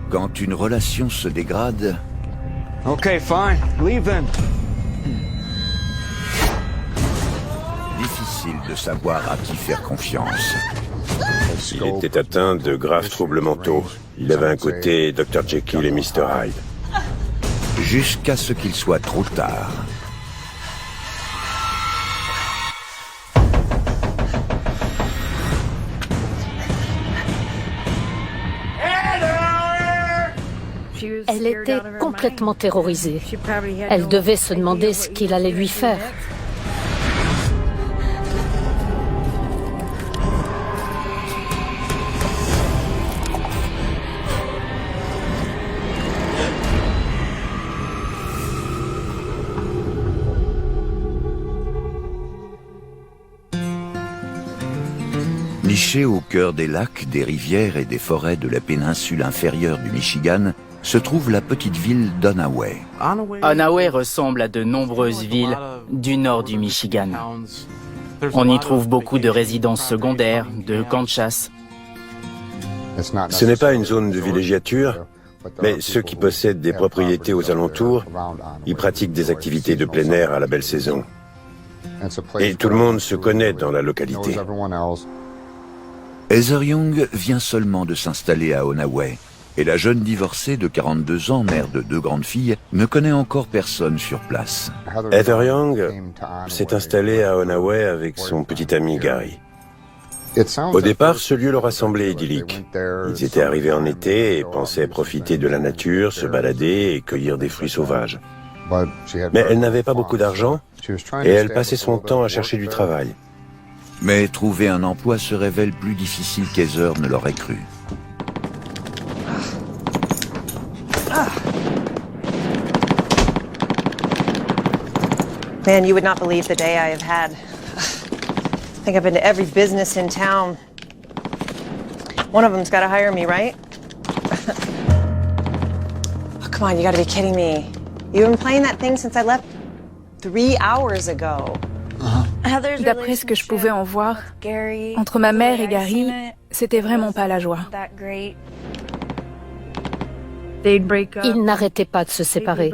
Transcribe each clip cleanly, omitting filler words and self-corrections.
Quand une relation se dégrade... Okay, fine. Leave then. Difficile de savoir à qui faire confiance. Il était atteint de graves troubles mentaux. Il avait un côté Dr. Jekyll et Mr. Hyde. Jusqu'à ce qu'il soit trop tard. Elle était complètement terrorisée. Elle devait se demander ce qu'il allait lui faire. Nichée au cœur des lacs, des rivières et des forêts de la péninsule inférieure du Michigan, se trouve la petite ville d'Onaway. Onaway ressemble à de nombreuses villes du nord du Michigan. On y trouve beaucoup de résidences secondaires, de camps de chasse. Ce n'est pas une zone de villégiature, mais ceux qui possèdent des propriétés aux alentours y pratiquent des activités de plein air à la belle saison. Et tout le monde se connaît dans la localité. Heather Young vient seulement de s'installer à Onaway, et la jeune divorcée de 42 ans, mère de 2 grandes filles, ne connaît encore personne sur place. Heather Young s'est installée à Onaway avec son petit ami Gary. Au départ, ce lieu leur a semblé idyllique. Ils étaient arrivés en été et pensaient profiter de la nature, se balader et cueillir des fruits sauvages. Mais elle n'avait pas beaucoup d'argent et elle passait son temps à chercher du travail. Mais trouver un emploi se révèle plus difficile qu'Heather ne l'aurait cru. Man, you would not believe the day I have had. I think I've been to every business in town. One of them's got to hire me, right? Oh, come on, you got to be kidding me. You've been playing that thing since I left 3 hours ago. D'après ce que je pouvais en voir, entre ma mère et Gary, c'était vraiment pas la joie. Ils n'arrêtaient pas de se séparer,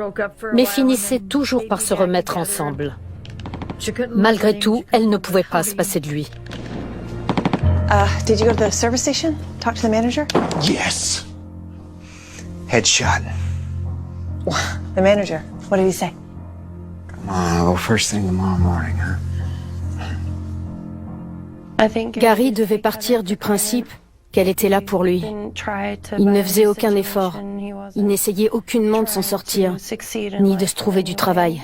mais finissaient toujours par se remettre ensemble. Malgré tout, elle ne pouvait pas se passer de lui. Did you go to the service station? Talk to the manager? Yes. Headshot. The manager. What did he say? Come on, well, first thing tomorrow morning, huh? Gary devait partir du principe qu'elle était là pour lui. Il ne faisait aucun effort. Il n'essayait aucunement de s'en sortir, ni de se trouver du travail.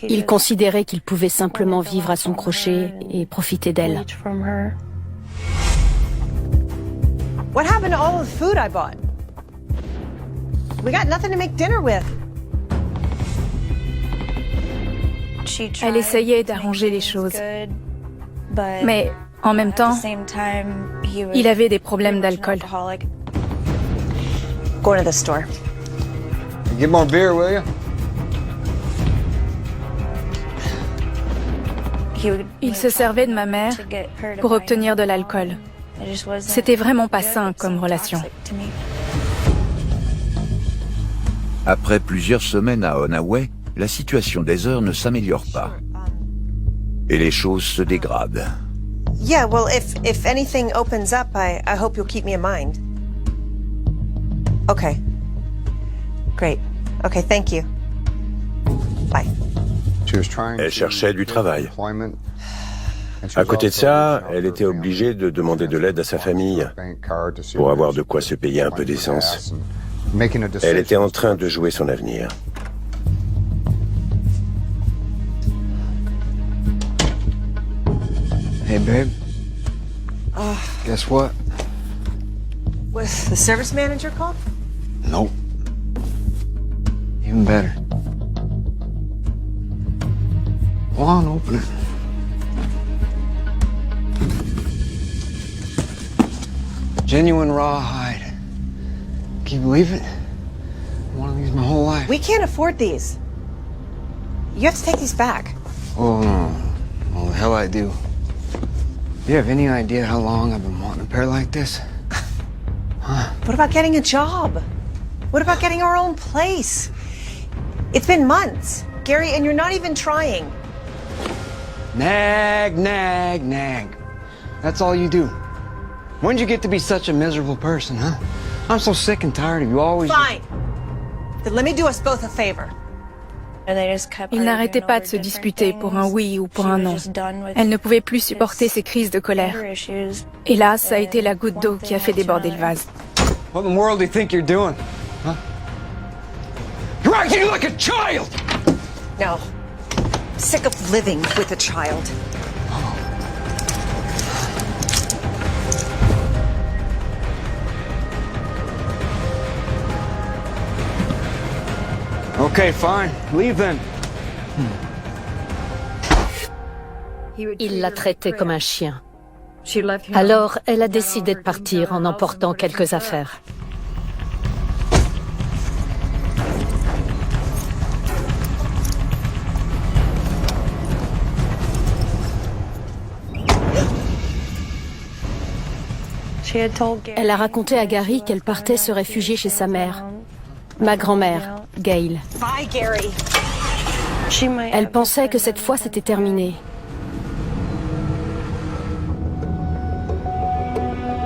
Il considérait qu'il pouvait simplement vivre à son crochet et profiter d'elle. What happened to all of the food I bought? We got nothing to make dinner with. Elle essayait d'arranger les choses. Mais en même temps, il avait des problèmes d'alcool. Going to the store. Get more beer, will you? Il se servait de ma mère pour obtenir de l'alcool. C'était vraiment pas sain comme relation. Après plusieurs semaines à Onaway, la situation d'Heather ne s'améliore pas. Et les choses se dégradent. Yeah, well, if anything opens up, I hope you'll keep me in mind. Okay. Great. Okay, thank you. Bye. Elle cherchait du travail. À côté de ça, elle était obligée de demander de l'aide à sa famille pour avoir de quoi se payer un peu d'essence. Elle était en train de jouer son avenir. Hey, babe. Guess what? Was the service manager called? Nope. Even better. Go on, open it. Genuine rawhide. Can you believe it? I wanted these my whole life. We can't afford these. You have to take these back. Oh, no. Well, the hell I do. Do you have any idea how long I've been wanting a pair like this? What about getting a job? What about getting our own place? It's been months, Gary, and you're not even trying. Nag, nag, nag. That's all you do. When'd you get to be such a miserable person, huh? I'm so sick and tired of you always... Fine. Then let me do us both a favor. Ils n'arrêtaient pas de se disputer pour un oui ou pour un non. Elle ne pouvait plus supporter ces crises de colère. Et là, ça a été la goutte d'eau qui a fait déborder le vase. What in the world do you think you're doing? Huh? You're acting like a child! No. Sick of living with a child. Okay, fine. Leave then. Il l'a traitée comme un chien. Alors, elle a décidé de partir en emportant quelques affaires. Elle a raconté à Gary qu'elle partait se réfugier chez sa mère, ma grand-mère, Gail. Bye, Gary. Elle pensait que cette fois c'était terminé.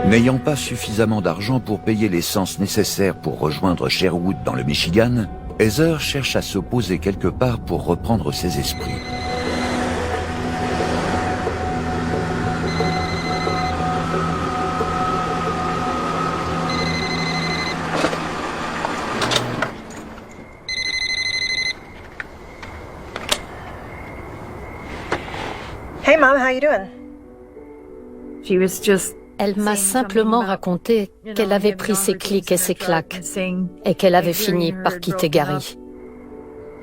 N'ayant pas suffisamment d'argent pour payer l'essence nécessaire pour rejoindre Sherwood dans le Michigan, Heather cherche à se poser quelque part pour reprendre ses esprits. Hey, Mom, how you doing? Elle m'a simplement raconté qu'elle avait pris ses clics et ses claques et qu'elle avait fini par quitter Gary.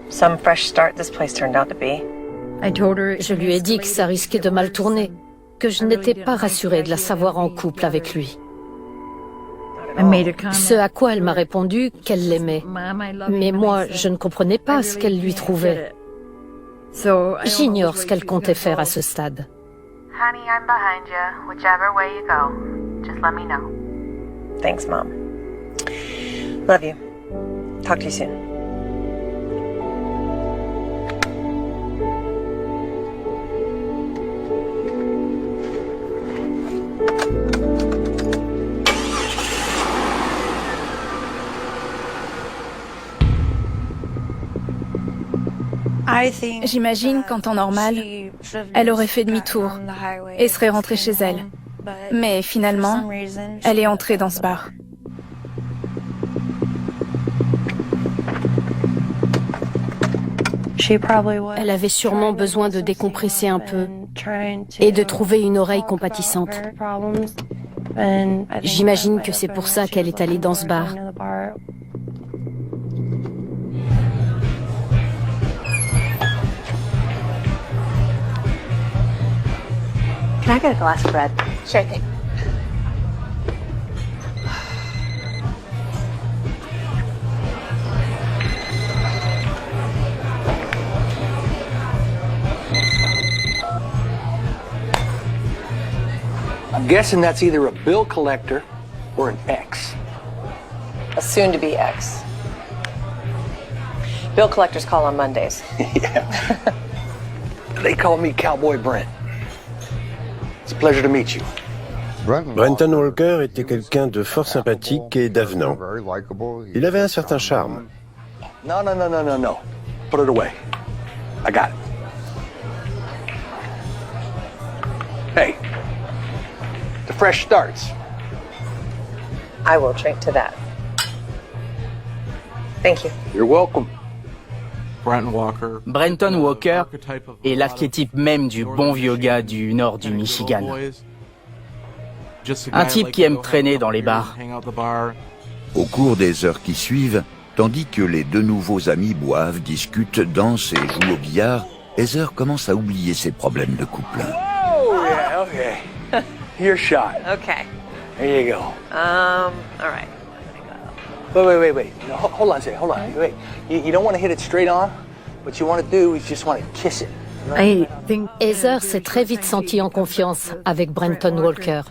Some fresh start this place turned out to be. Je lui ai dit que ça risquait de mal tourner, que je n'étais pas rassurée de la savoir en couple avec lui. Ce à quoi elle m'a répondu qu'elle l'aimait. Mais moi, je ne comprenais pas ce qu'elle lui trouvait. J'ignore ce qu'elle comptait faire à ce stade. Honey, I'm behind you. Whichever way you go, just let me know. Thanks, Mom. Love you. Talk to you soon. J'imagine qu'en temps normal, elle aurait fait demi-tour et serait rentrée chez elle. Mais finalement, elle est entrée dans ce bar. Elle avait sûrement besoin de décompresser un peu et de trouver une oreille compatissante. J'imagine que c'est pour ça qu'elle est allée dans ce bar. Can I get a glass of bread? Sure thing. I'm guessing that's either a bill collector or an ex. A soon-to-be ex. Bill collectors call on Mondays. Yeah. They call me Cowboy Brent. It's a pleasure to meet you. Brenton Walker était quelqu'un de fort sympathique et d'avenant. Il avait un certain charme. No. Put it away. I got it. Hey, the fresh starts. I will drink to that. Thank you. You're welcome. Brenton Walker est l'archétype même du bon vieux gars du nord du Michigan. Un type qui aime traîner dans les bars. Au cours des heures qui suivent, tandis que les deux nouveaux amis boivent, discutent, dansent et jouent au billard, Heather commence à oublier ses problèmes de couple. Oh, yeah, okay. Your shot. Okay. There you go. All right. Wait. No, hold on a second. Hold on. Wait. You don't want to hit it straight on. What you want to do is just want to kiss it. Heather s'est très vite sentie en confiance avec Brenton Walker.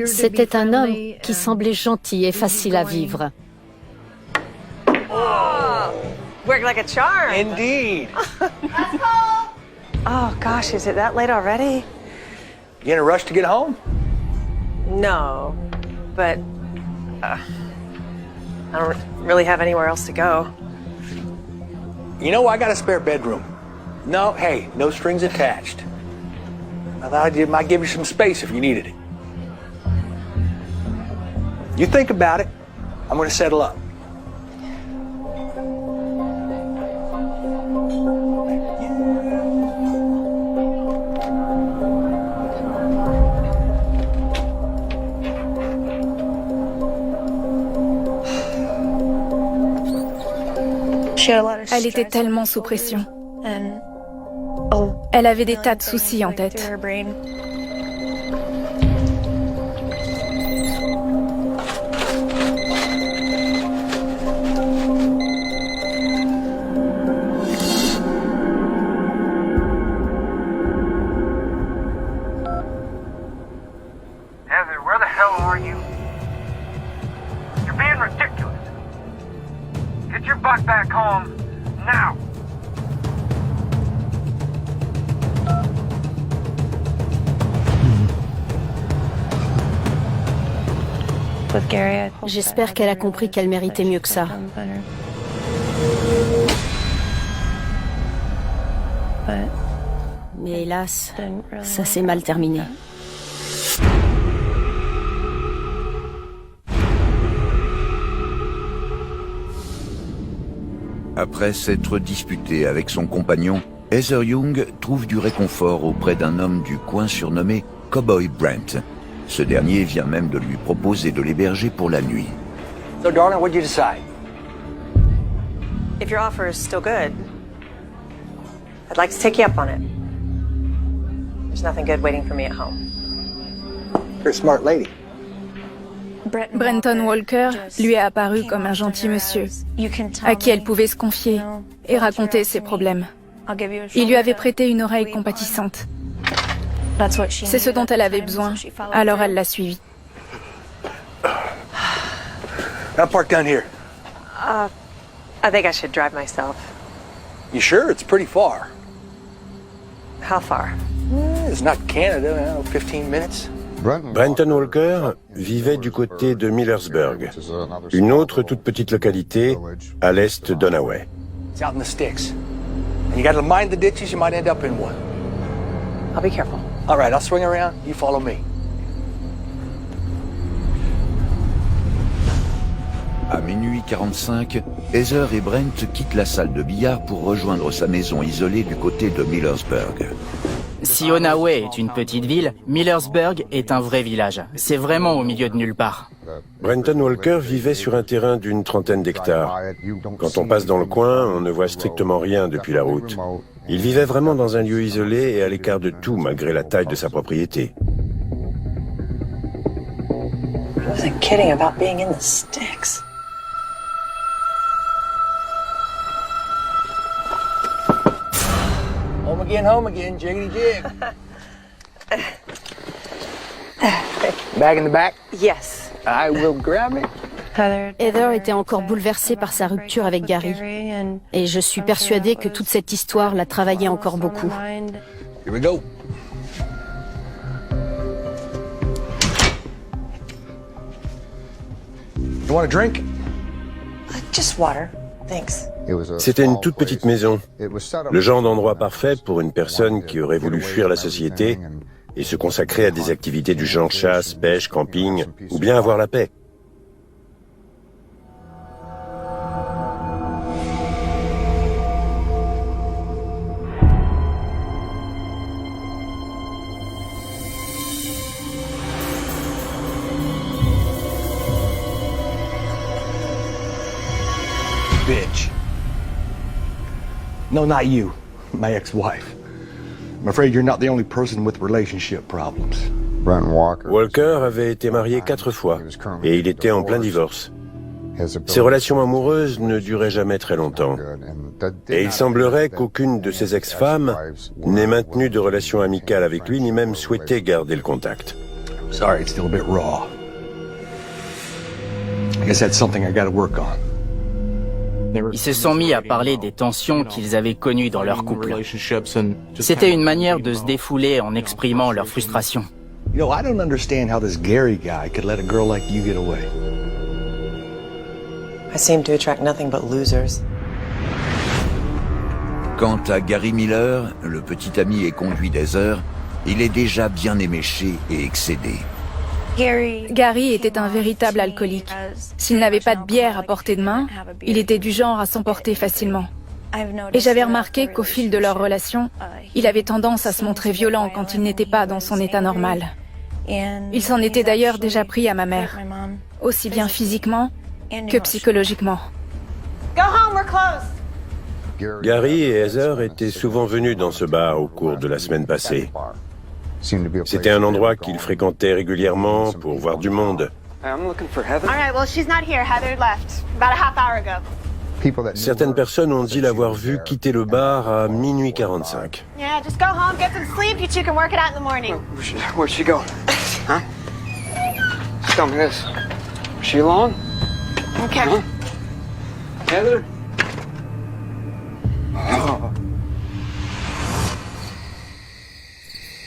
C'était un homme qui semblait gentil et facile à vivre. Worked like a charm. Indeed. Oh gosh, is it that late already? You in a rush to get home? No, but I don't really have anywhere else to go. You know, I got a spare bedroom. No, hey, no strings attached. I thought I might give you some space if you needed it. You think about it. I'm going to settle up. Elle était tellement sous pression. Elle avait des tas de soucis en tête. Heather, where the hell are you? You're being ridiculous. Get your butt back home, now! J'espère qu'elle a compris qu'elle méritait mieux que ça. Mais hélas, ça s'est mal terminé. Après s'être disputé avec son compagnon, Heather Young trouve du réconfort auprès d'un homme du coin surnommé Cowboy Brent. Ce dernier vient même de lui proposer de l'héberger pour la nuit. So, darling, what'd you decide? If your offer is still good, I'd like to take you up on it. There's nothing good waiting for me at home. You're a smart lady. Brenton Walker lui est apparu comme un gentil monsieur, à qui elle pouvait se confier et raconter ses problèmes. Il lui avait prêté une oreille compatissante. C'est ce dont elle avait besoin, alors elle l'a suivi. I'll park down here. I think I should drive myself. You sure? It's pretty far. How far? It's not Canada, I don't know, 15 minutes. Brenton Walker vivait du côté de Millersburg, une autre toute petite localité à l'est d'Onaway. It's out in the sticks. And you gotta mind the ditches, you might end up in one. I'll be careful. All right, I'll swing around, you follow me. À minuit 45, Heather et Brent quittent la salle de billard pour rejoindre sa maison isolée du côté de Millersburg. Si Onaway est une petite ville, Millersburg est un vrai village. C'est vraiment au milieu de nulle part. Brenton Walker vivait sur un terrain d'une trentaine d'hectares. Quand on passe dans le coin, on ne voit strictement rien depuis la route. Il vivait vraiment dans un lieu isolé et à l'écart de tout, malgré la taille de sa propriété. I wasn't kidding about being in the sticks. Home again, jiggity jig. Bag in the back? Yes. I will grab it. Heather était encore bouleversée par sa rupture avec Gary. Et je suis persuadée que toute cette histoire l'a travaillé encore beaucoup. Here we go. You want a drink? Just water. Thanks. C'était une toute petite maison, le genre d'endroit parfait pour une personne qui aurait voulu fuir la société et se consacrer à des activités du genre chasse, pêche, camping, ou bien avoir la paix. Bitch. No, not you. My ex-wife. I'm afraid you're not the only person with relationship problems. Walker avait été marié 4 fois et il était en plein divorce. Ses relations amoureuses ne duraient jamais très longtemps. Et il semblerait qu'aucune de ses ex-femmes n'ait maintenu de relations amicales avec lui, ni même souhaité garder le contact. Sorry, it's still a bit raw. I guess that's something I gotta work on. Ils se sont mis à parler des tensions qu'ils avaient connues dans leur couple. C'était une manière de se défouler en exprimant leur frustration. You know, I don't understand how this Gary guy could let a girl like you get away. I seem to attract nothing but losers. Quant à Gary Miller, le petit ami et conduit d'Heather, il est déjà bien éméché et excédé. Gary était un véritable alcoolique. S'il n'avait pas de bière à portée de main, il était du genre à s'emporter facilement. Et j'avais remarqué qu'au fil de leur relation, il avait tendance à se montrer violent quand il n'était pas dans son état normal. Il s'en était d'ailleurs déjà pris à ma mère, aussi bien physiquement que psychologiquement. Go home, we're closed. Gary et Heather étaient souvent venus dans ce bar au cours de la semaine passée. C'était un endroit qu'ils fréquentaient régulièrement pour voir du monde. I'm looking for Heather. All right, well, she's not here. Heather left about a half hour ago. Certaines personnes ont dit l'avoir vu quitter le bar à minuit 45. Yeah, just go home, get some sleep. You two can work it out in the morning. Where'd she go? Huh? Tell me this. Was she alone? Okay. Huh? Heather?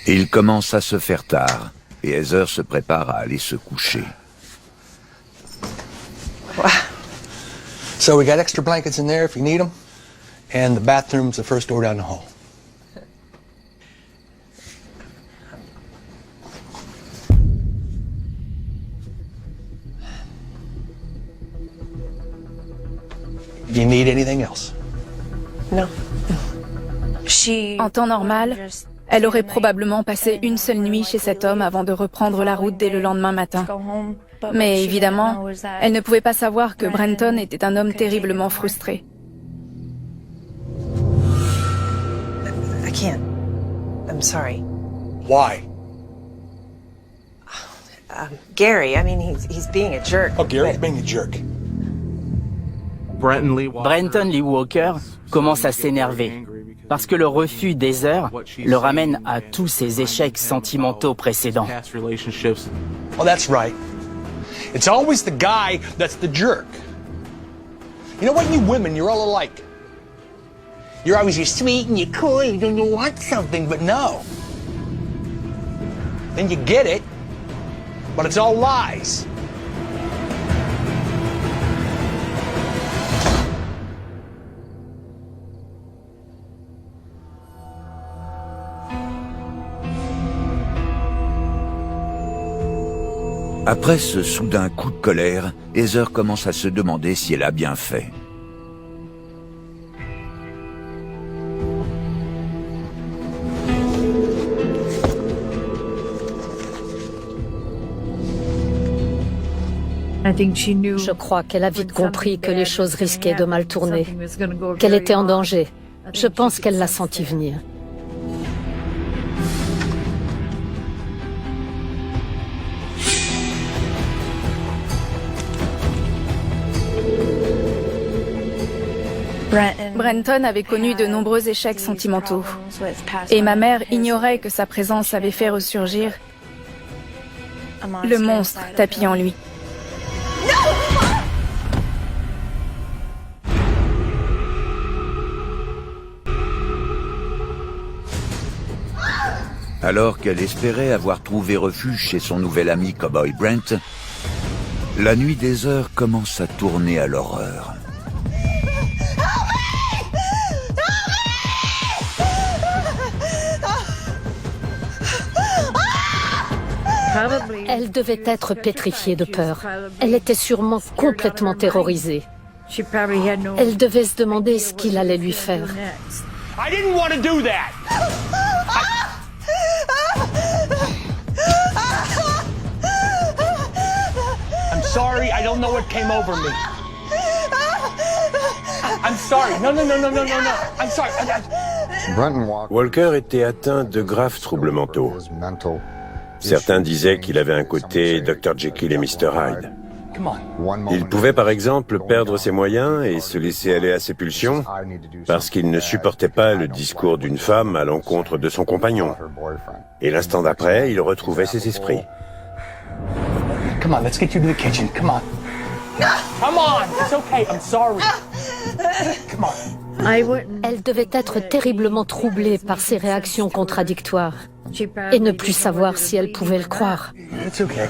Il commence à se faire tard, et Heather se prépare à aller se coucher. So we got extra blankets in there if you need them, and the bathroom's the first door down the hall. Do you need anything else? No. En temps normal, elle aurait probablement passé une seule nuit chez cet homme avant de reprendre la route dès le lendemain matin. Mais évidemment, elle ne pouvait pas savoir que Brenton était un homme terriblement frustré. I can't. I'm sorry. Why? Gary, I mean, he's being a jerk. Oh, Gary's being a jerk. Brenton Lee Walker commence à s'énerver parce que le refus d'Heather le ramène à tous ses échecs sentimentaux précédents. Oh, that's right. It's always the guy that's the jerk. You know what, you women, you're all alike. You're always sweet and you're cool and you want something, but no. Then you get it, but it's all lies. Après ce soudain coup de colère, Heather commence à se demander si elle a bien fait. Je crois qu'elle a vite compris que les choses risquaient de mal tourner, qu'elle était en danger. Je pense qu'elle l'a senti venir. Brenton avait connu de nombreux échecs sentimentaux. Et ma mère ignorait que sa présence avait fait ressurgir le monstre tapi en lui. Alors qu'elle espérait avoir trouvé refuge chez son nouvel ami Cowboy Brent, la nuit des heures commence à tourner à l'horreur. Elle devait être pétrifiée de peur. Elle était sûrement complètement terrorisée. Elle devait se demander ce qu'il allait lui faire. I didn't want to do that. I'm sorry, I don't know what came over me. I'm sorry. No. I'm sorry. Walker était atteint de graves troubles mentaux. Certains disaient qu'il avait un côté Dr. Jekyll et Mr. Hyde. Il pouvait par exemple perdre ses moyens et se laisser aller à ses pulsions parce qu'il ne supportait pas le discours d'une femme à l'encontre de son compagnon. Et l'instant d'après, il retrouvait ses esprits. come on, let's get you to the kitchen. Come on. Come on, it's okay, I'm sorry. Come on. Elle devait être terriblement troublée par ses réactions contradictoires et ne plus savoir si elle pouvait le croire. It's okay.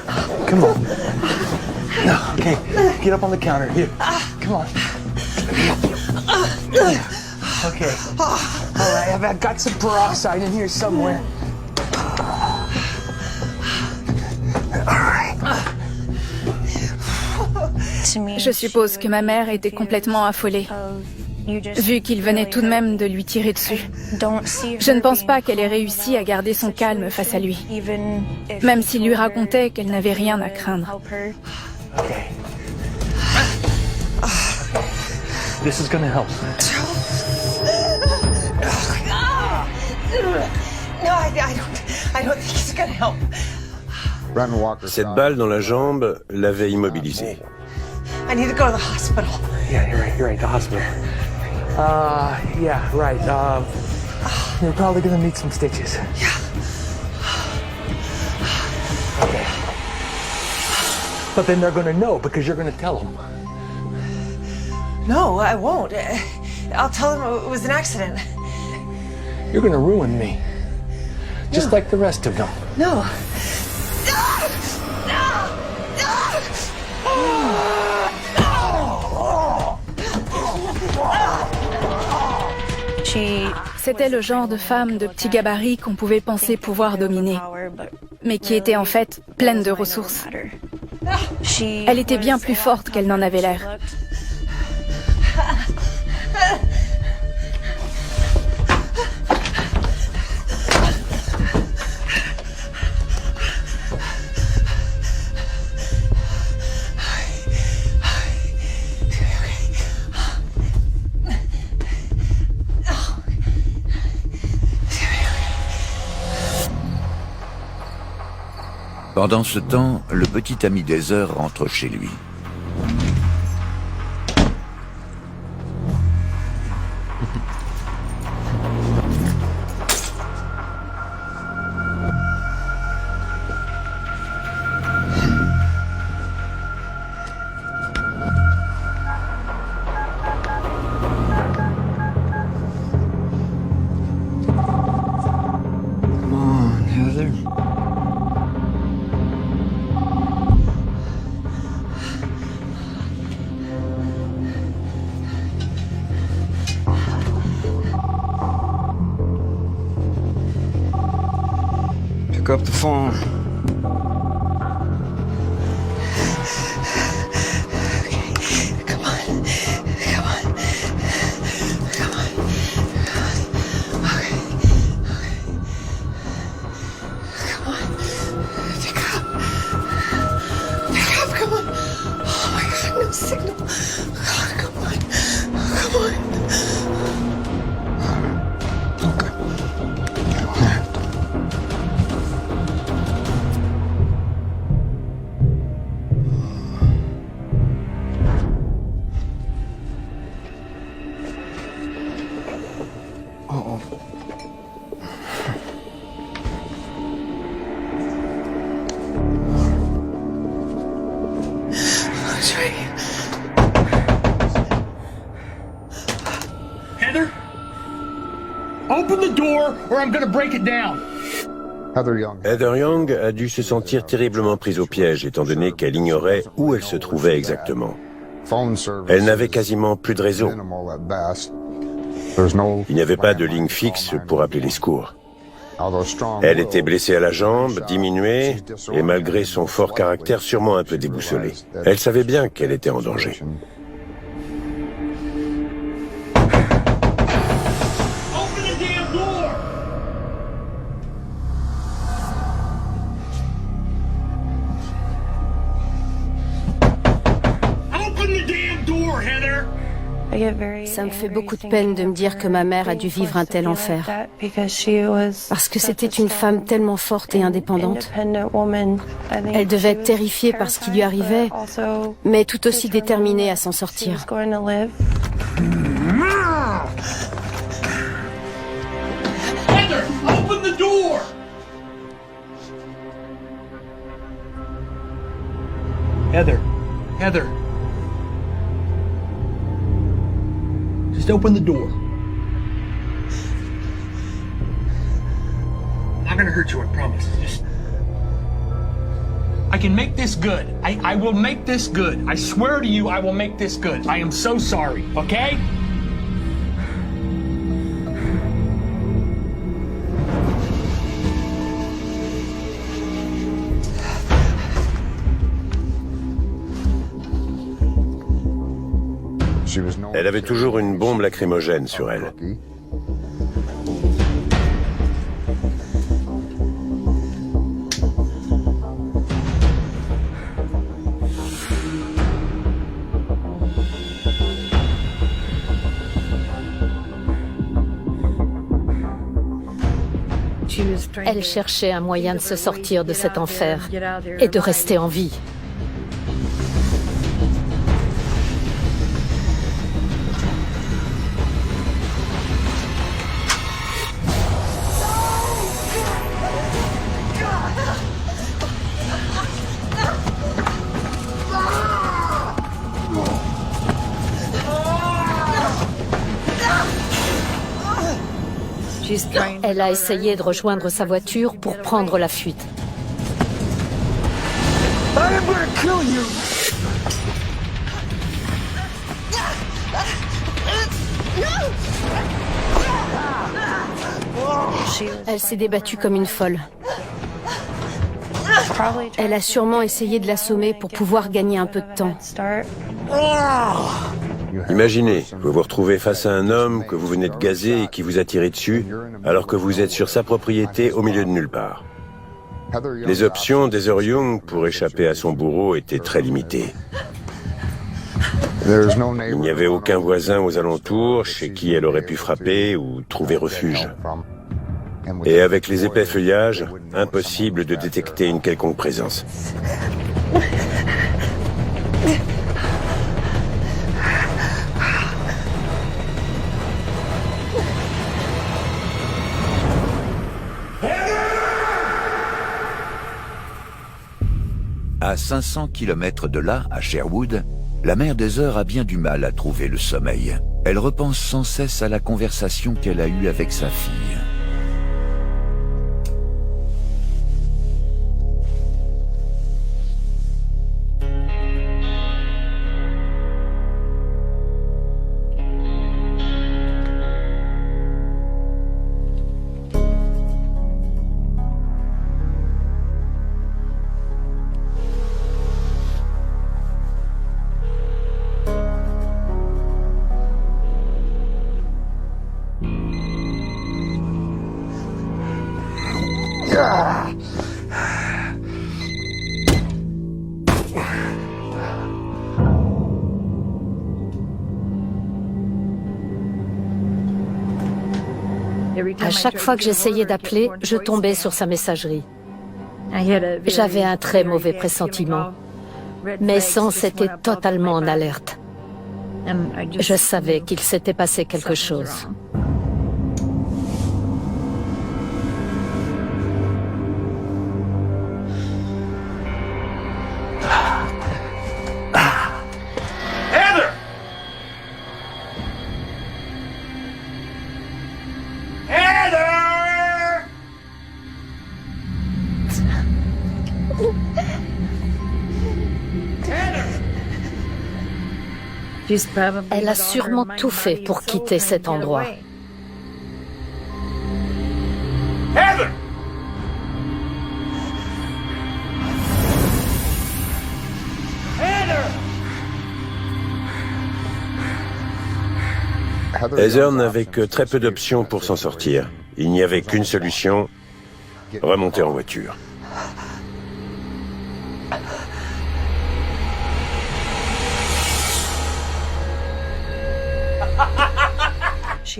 Come on. No, okay, get up on the counter. Here, come on. Okay. All right, I've got some peroxide in here somewhere. Je suppose que ma mère était complètement affolée, vu qu'il venait tout de même de lui tirer dessus. Je ne pense pas qu'elle ait réussi à garder son calme face à lui, même s'il lui racontait qu'elle n'avait rien à craindre. Okay. This is gonna help. No, I don't think it's gonna help. Cette balle dans la jambe l'avait immobilisé. I need to go to the hospital. Yeah, you're right, the hospital. Yeah, right. You're probably gonna need some stitches. Yeah. Okay. But then they're gonna know because you're gonna tell them. No, I won't. I'll tell them it was an accident. You're gonna ruin me. Just like the rest of them. No. C'était le genre de femme de petit gabarit qu'on pouvait penser pouvoir dominer, mais qui était en fait pleine de ressources. Elle était bien plus forte qu'elle n'en avait l'air. Pendant ce temps, le petit ami d'Heather rentre chez lui. Come on, Heather. Pick up the phone. Come on. Come on. Come on. Okay. Come on. Pick up. Pick up. Come on. Oh my God, no signal. God, come on. Come on. Uh-oh. That's right. Heather? Open the door or I'm gonna break it down. Heather Young a dû se sentir terriblement prise au piège, étant donné qu'elle ignorait où elle se trouvait exactement. Elle n'avait quasiment plus de réseau. Il n'y avait pas de ligne fixe pour appeler les secours. Elle était blessée à la jambe, diminuée, et malgré son fort caractère, sûrement un peu déboussolée. Elle savait bien qu'elle était en danger. Open the damn door! Open the damn door, Heather! Ça me fait beaucoup de peine de me dire que ma mère a dû vivre un tel enfer. Parce que c'était une femme tellement forte et indépendante. Elle devait être terrifiée par ce qui lui arrivait, mais tout aussi déterminée à s'en sortir. Heather, open the door! Heather. Heather. Just open the door. I'm not gonna hurt you, I promise. Just... I can make this good. I will make this good. I swear to you, I will make this good. I am so sorry, okay? Elle avait toujours une bombe lacrymogène sur elle. Elle cherchait un moyen de se sortir de cet enfer et de rester en vie. Elle a essayé de rejoindre sa voiture pour prendre la fuite. Elle s'est débattue comme une folle. Elle a sûrement essayé de l'assommer pour pouvoir gagner un peu de temps. Imaginez, vous vous retrouvez face à un homme que vous venez de gazer et qui vous a tiré dessus, alors que vous êtes sur sa propriété au milieu de nulle part. Les options d'Heather Young pour échapper à son bourreau étaient très limitées. Il n'y avait aucun voisin aux alentours chez qui elle aurait pu frapper ou trouver refuge. Et avec les épais feuillages, impossible de détecter une quelconque présence. À 500 km de là, à Sherwood, la mère d'Heather a bien du mal à trouver le sommeil. Elle repense sans cesse à la conversation qu'elle a eue avec sa fille. À chaque fois que j'essayais d'appeler, je tombais sur sa messagerie. J'avais un très mauvais pressentiment. Mes sens étaient totalement en alerte. Je savais qu'il s'était passé quelque chose. Heather! Heather! Elle a sûrement tout fait pour quitter cet endroit. Heather! Heather n'avait que très peu d'options pour s'en sortir. Il n'y avait qu'une solution, remonter en voiture.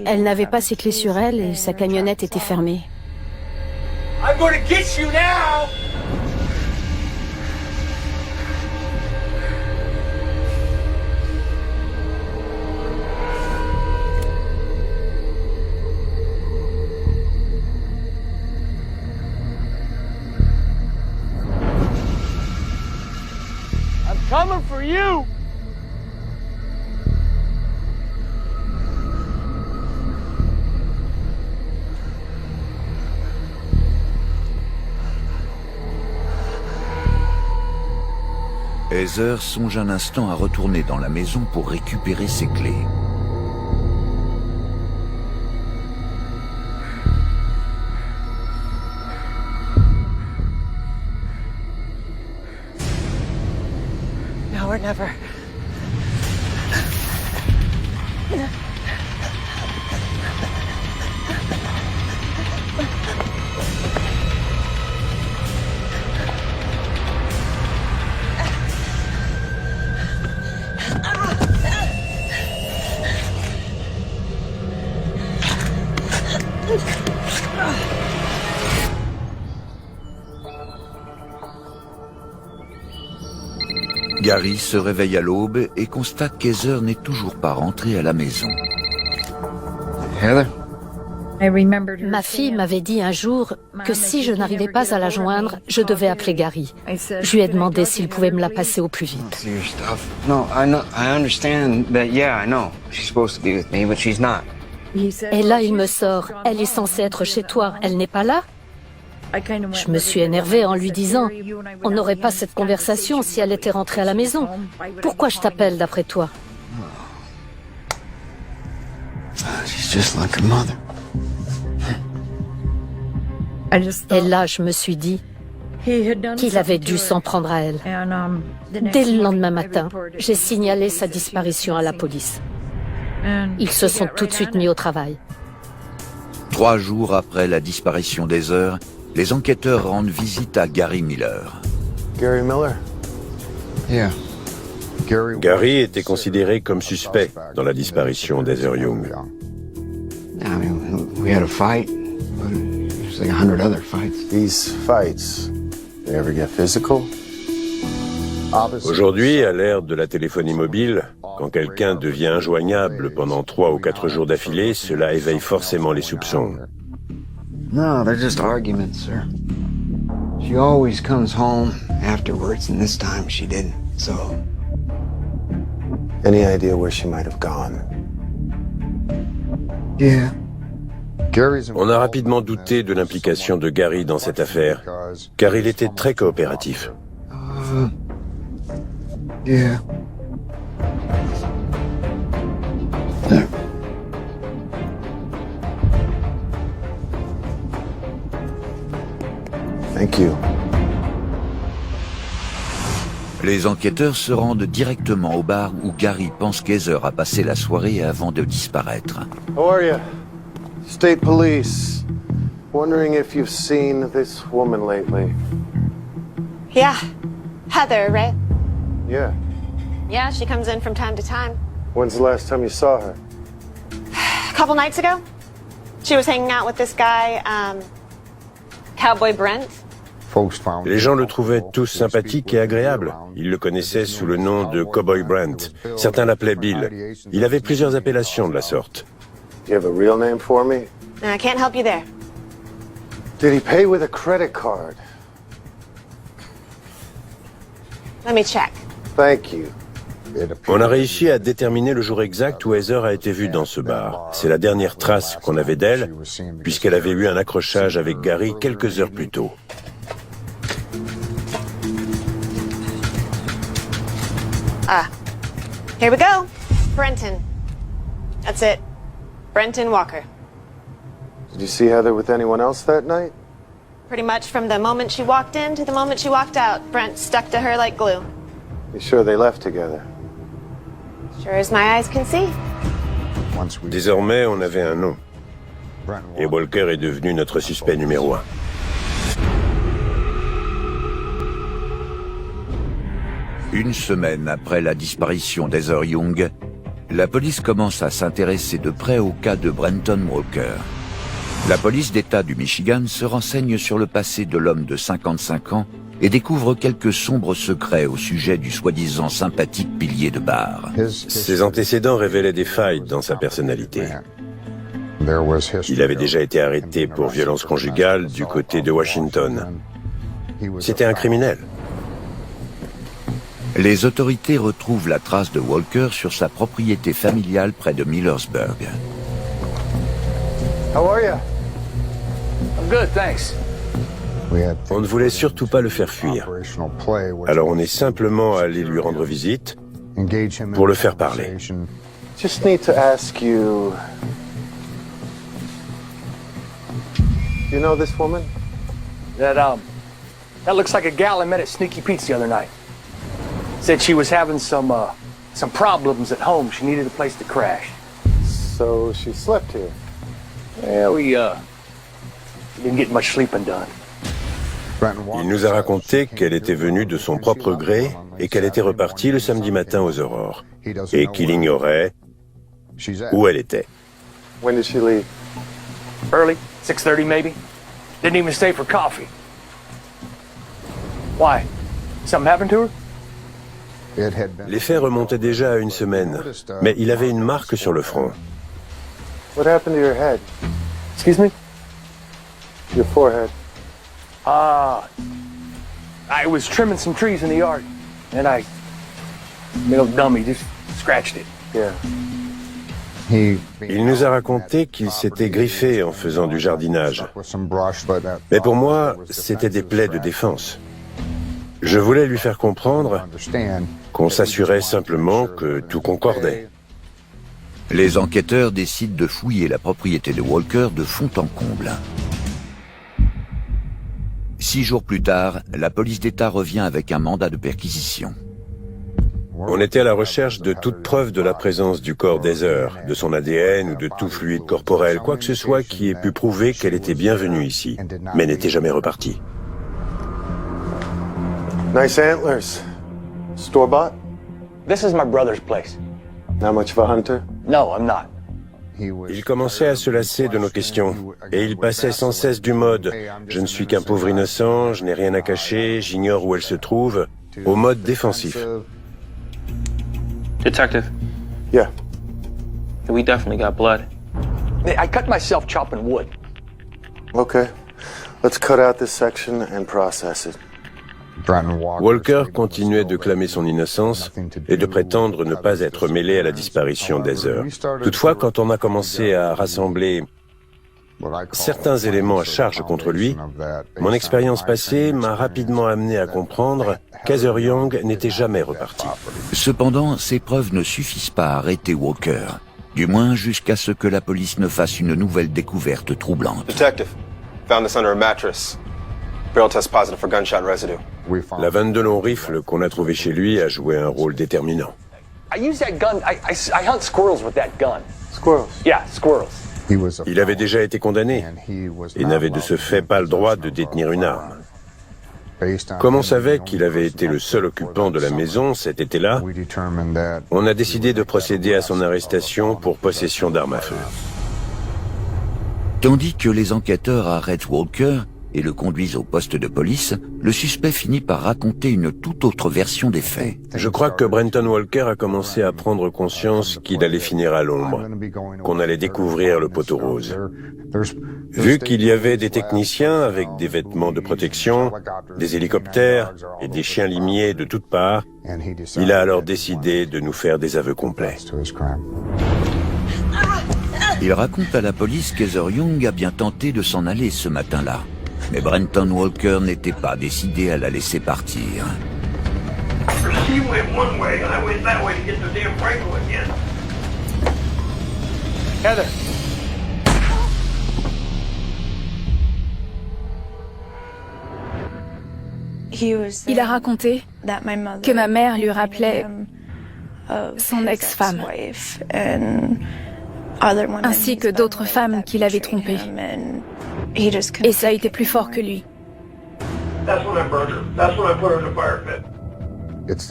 Elle n'avait pas ses clés sur elle et sa camionnette était fermée. I'm gonna get you now! Heather songe un instant à retourner dans la maison pour récupérer ses clés. Now or never. Gary se réveille à l'aube et constate qu'Heather n'est toujours pas rentrée à la maison. Heather? Ma fille m'avait dit un jour que si je n'arrivais pas à la joindre, je devais appeler Gary. Je lui ai demandé s'il pouvait me la passer au plus vite. No, I know. I understand that. Yeah, I know. She's supposed to be with me, but she's not. Et là, il me sort. Elle est censée être chez toi. Elle n'est pas là? Je me suis énervée en lui disant « On n'aurait pas cette conversation si elle était rentrée à la maison. Pourquoi je t'appelle d'après toi ?» She's just like her mother. Et là, je me suis dit qu'il avait dû s'en prendre à elle. Dès le lendemain matin, j'ai signalé sa disparition à la police. Ils se sont tout de suite mis au travail. 3 jours après la disparition d'Heather, les enquêteurs rendent visite à Gary Miller. Gary Miller? Yeah. Gary était considéré comme suspect dans la disparition d'Heather Young. I mean, we had a fight, but there's like 100 other fights. These fights, they ever get physical? Aujourd'hui, à l'ère de la téléphonie mobile, quand quelqu'un devient injoignable pendant 3 ou 4 jours d'affilée, cela éveille forcément les soupçons. No, they're just arguments, sir. She always comes home afterwards, and this time she didn't, so... Any idea where she might have gone? Yeah. On a rapidement douté de l'implication de Gary dans cette affaire, car il était très coopératif. Yeah. Thank you. Les enquêteurs se rendent directement au bar où Gary pense qu'Heather a passé la soirée avant de disparaître. How are you? State Police. Wondering if you've seen this woman lately. Yeah. Heather, right? Yeah. Yeah, she comes in from time to time. When's the last time you saw her? A couple nights ago, she was hanging out with this guy, Cowboy Brent. Les gens le trouvaient tous sympathique et agréable. Ils le connaissaient sous le nom de Cowboy Brent. Certains l'appelaient Bill. Il avait plusieurs appellations de la sorte. You have a real name for me? I can't help you there. Did he pay with a credit card? Let me check. Thank you. On a réussi à déterminer le jour exact où Heather a été vue dans ce bar. C'est la dernière trace qu'on avait d'elle, puisqu'elle avait eu un accrochage avec Gary quelques heures plus tôt. Ah, here we go. Brenton. That's it. Brenton Walker. Did you see Heather with anyone else that night? Pretty much from the moment she walked in to the moment she walked out, Brent stuck to her like glue. You sure they left together? Sure as my eyes can see. Désormais, on avait un nom. Et Walker est devenu notre suspect numéro 1. Une semaine après la disparition d'Heather Young, la police commence à s'intéresser de près au cas de Brenton Walker. La police d'État du Michigan se renseigne sur le passé de l'homme de 55 ans et découvre quelques sombres secrets au sujet du soi-disant sympathique pilier de bar. Ses antécédents révélaient des failles dans sa personnalité. Il avait déjà été arrêté pour violence conjugale du côté de Washington. C'était un criminel. Les autorités retrouvent la trace de Walker sur sa propriété familiale près de Millersburg. How are you? I'm good, thanks. On ne voulait surtout pas le faire fuir. Alors on est simplement allé lui rendre visite pour le faire parler. Just need to ask you, you know this woman? That looks like a gal I met at Sneaky Pete's the other night. Said she was having some problems at home. She needed a place to crash. So she slept here? Yeah, we didn't get much sleeping done. Il nous a raconté qu'elle était venue de son propre gré et qu'elle était repartie le samedi matin aux aurores. Et qu'il ignorait où elle était. When did she leave? Early, 6:30 maybe. Didn't even stay for coffee. Why? Something happened to her? Les faits remontaient déjà à une semaine, mais il avait une marque sur le front. What happened to your head? Excuse me? Your forehead. I was trimming some trees in the yard, and I, little dummy, just scratched it. Yeah. Il nous a raconté qu'il s'était griffé en faisant du jardinage. Mais pour moi, c'était des plaies de défense. Je voulais lui faire comprendre qu'on s'assurait simplement que tout concordait. Les enquêteurs décident de fouiller la propriété de Walker de fond en comble. 6 jours plus tard, la police d'État revient avec un mandat de perquisition. On était à la recherche de toute preuve de la présence du corps d'Heather, de son ADN ou de tout fluide corporel, quoi que ce soit qui ait pu prouver qu'elle était bienvenue ici, mais n'était jamais repartie. Nice antlers. Store-bought? This is my brother's place. Not much of a hunter? No, I'm not. Il commençait à se lasser de nos questions, et il passait sans cesse du mode « je ne suis qu'un pauvre innocent, je n'ai rien à cacher, j'ignore où elle se trouve » au mode défensif. Detective. Yeah. We definitely got blood. I cut myself chopping wood. Okay. Let's cut out this section and process it. Walker continuait de clamer son innocence et de prétendre ne pas être mêlé à la disparition d'Heather. Toutefois, quand on a commencé à rassembler certains éléments à charge contre lui, mon expérience passée m'a rapidement amené à comprendre qu'Heather Young n'était jamais reparti. Cependant, ces preuves ne suffisent pas à arrêter Walker, du moins jusqu'à ce que la police ne fasse une nouvelle découverte troublante. Detective, found this under a mattress. Barrel test positive for gunshot residue. La 22 long rifle qu'on a trouvée chez lui a joué un rôle déterminant. I use that gun. I hunt squirrels with that gun. Squirrels? Yeah, squirrels. Il avait déjà été condamné et n'avait de ce fait pas le droit de détenir une arme. Comme on savait qu'il avait été le seul occupant de la maison cet été-là, on a décidé de procéder à son arrestation pour possession d'armes à feu. Tandis que les enquêteurs arrêtent Walker et le conduisent au poste de police, le suspect finit par raconter une toute autre version des faits. Je crois que Brenton Walker a commencé à prendre conscience qu'il allait finir à l'ombre, qu'on allait découvrir le poteau rose. Vu qu'il y avait des techniciens avec des vêtements de protection, des hélicoptères et des chiens limiers de toutes parts, il a alors décidé de nous faire des aveux complets. Il raconte à la police qu'Heather Young a bien tenté de s'en aller ce matin-là. Mais Brenton Walker n'était pas décidé à la laisser partir. Heather. Il a raconté que ma mère lui rappelait son ex-femme, ainsi que d'autres femmes qu'il avait trompées. Et ça a été plus fort que lui.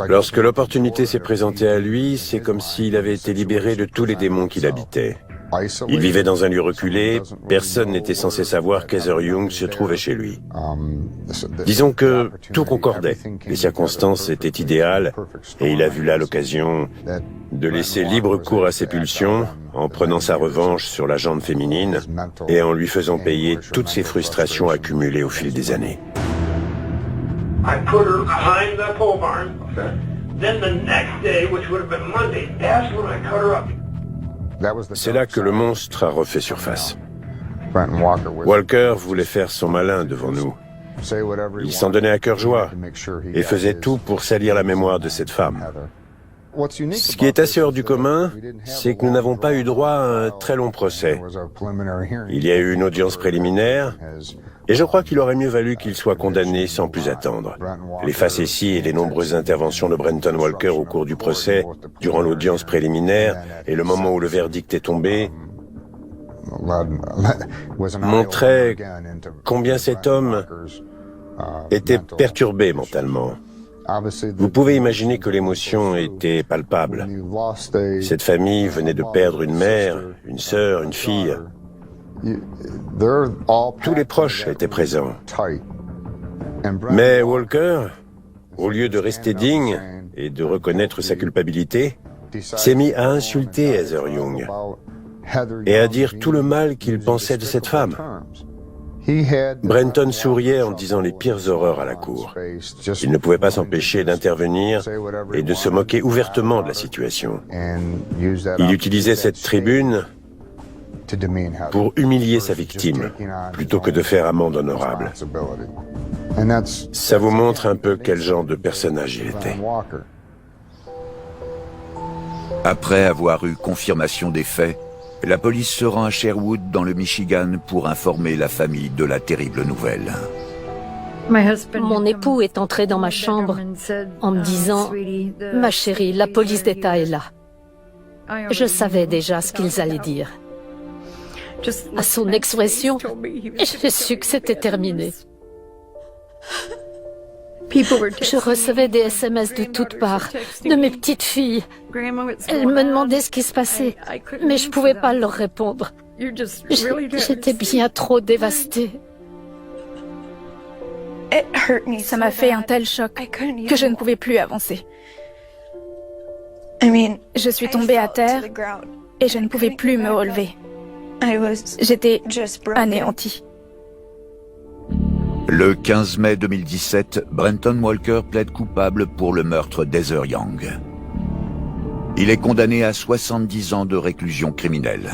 Lorsque l'opportunité s'est présentée à lui, c'est comme s'il avait été libéré de tous les démons qui l'habitaient. Il vivait dans un lieu reculé, personne n'était censé savoir qu'Heather Young se trouvait chez lui. Disons que tout concordait, les circonstances étaient idéales, et il a vu là l'occasion de laisser libre cours à ses pulsions, en prenant sa revanche sur la jante féminine, et en lui faisant payer toutes ses frustrations accumulées au fil des années. I put her behind the pole barn. Then the next day, which would have been Monday, that's when I cut her up. C'est là que le monstre a refait surface. Walker voulait faire son malin devant nous, Il s'en donnait à cœur joie et faisait tout pour salir la mémoire de cette femme. Ce qui est assez hors du commun, c'est que nous n'avons pas eu droit à un très long procès. Il y a eu une audience préliminaire, et je crois qu'il aurait mieux valu qu'il soit condamné sans plus attendre. Les facéties et les nombreuses interventions de Brenton Walker au cours du procès, durant l'audience préliminaire et le moment où le verdict est tombé, montraient combien cet homme était perturbé mentalement. Vous pouvez imaginer que l'émotion était palpable. Cette famille venait de perdre une mère, une sœur, une fille. Tous les proches étaient présents. Mais Walker, au lieu de rester digne et de reconnaître sa culpabilité, s'est mis à insulter Heather Young et à dire tout le mal qu'il pensait de cette femme. Brenton souriait en disant les pires horreurs à la cour. Il ne pouvait pas s'empêcher d'intervenir et de se moquer ouvertement de la situation. Il utilisait cette tribune pour humilier sa victime, plutôt que de faire amende honorable. Ça vous montre un peu quel genre de personnage il était. Après avoir eu confirmation des faits, la police se rend à Sherwood, dans le Michigan, pour informer la famille de la terrible nouvelle. Mon époux est entré dans ma chambre en me disant « Ma chérie, la police d'État est là ». Je savais déjà ce qu'ils allaient dire. À son expression, j'ai su que c'était terminé. Je recevais des SMS de toutes parts, de mes petites filles. Elles me demandaient ce qui se passait, mais je ne pouvais pas leur répondre. J'étais bien trop dévastée. Ça m'a fait un tel choc que je ne pouvais plus avancer. Je suis tombée à terre et je ne pouvais plus me relever. J'étais anéantie. Le 15 mai 2017, Brenton Walker plaide coupable pour le meurtre d'Heather Young. Il est condamné à 70 ans de réclusion criminelle.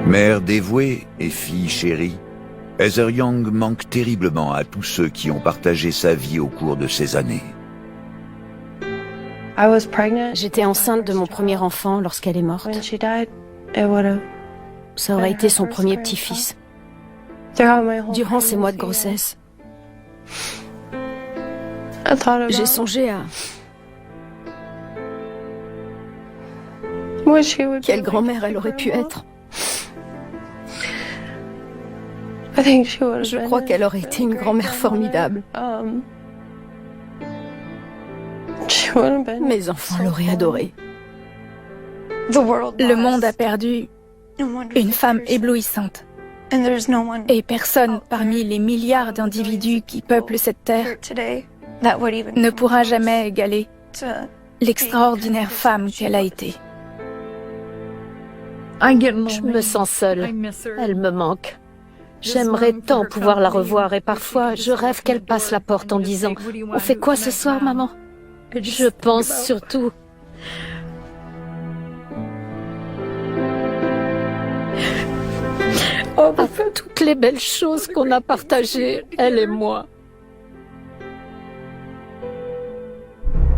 Mère dévouée et fille chérie, Heather Young manque terriblement à tous ceux qui ont partagé sa vie au cours de ces années. J'étais enceinte de mon premier enfant lorsqu'elle est morte. Ça aurait été son premier petit-fils. Durant ces mois de grossesse, j'ai songé à... Quelle grand-mère elle aurait pu être. Je crois qu'elle aurait été une grand-mère formidable. Mes enfants l'auraient adorée. Le monde a perdu une femme éblouissante. Et personne parmi les milliards d'individus qui peuplent cette terre ne pourra jamais égaler l'extraordinaire femme qu'elle a été. Je me sens seule. Elle me manque. J'aimerais tant pouvoir la revoir et parfois je rêve qu'elle passe la porte en disant « On fait quoi ce soir, maman ?» Je pense surtout... à toutes les belles choses qu'on a partagées, elle et moi.